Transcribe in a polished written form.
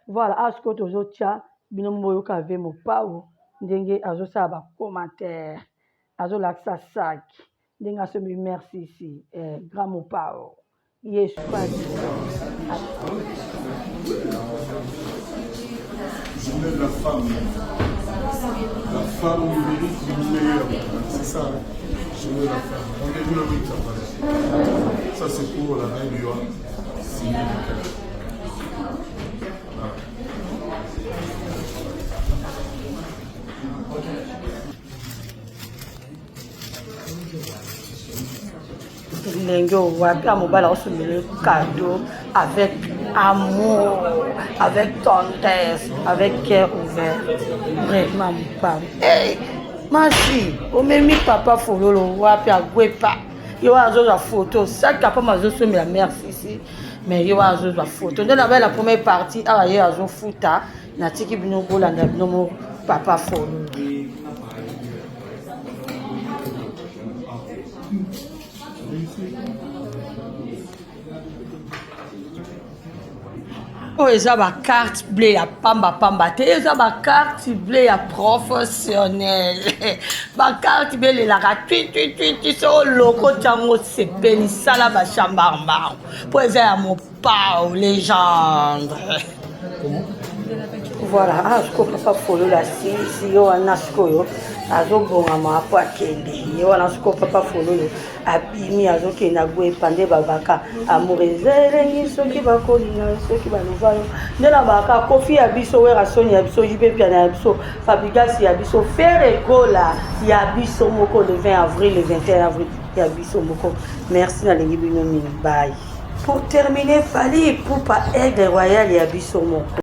Voilà, asko tozotia bino moyoka ave mopao ndenge azosala ba commentaire azolakisa saki ndenge asomi merci ici grand mopao Yesu Journée de la femme. La femme numérique du meilleur. C'est ça. Journée de la femme. On est le 8 après. Ça c'est pour la reine du roi. Wapi mobala osomele cadeau avec amour, avec tendresse, avec cœur ouvert. Vraiment mopao. Hey, masi, omemi papa fololo wapi agwepa. Yo azozwa photo, chaque papa mazosomela merci ici. Mais yo azozwa photo. Nde na la première partie awa ye azofuta na tiki bino bolanda bino papa fololo. Oh, eza ba carte bleue ya pamba te, eza ba carte bleue ya professionnel. Ba carte bleue la tu so loko tango sepeli sala ba chambarmar. Po eza ya mopao légende. Voilà, je comprends pas follow la si yo anasko yo azobonga mapo akende yo anasko papa follow yo abimi azokenda gwe pande babaka amourezele soki bakolina soki balova yo ndena baka kofi ya biso wera soni ya biso jipe piana ya biso fabricasi ya biso faire gola ya biso moko le 20 avril le 21 avril ya biso moko. Merci na lengi bino mingi bye. Pour terminer, Fally Ipupa aigle royal ya biso moko.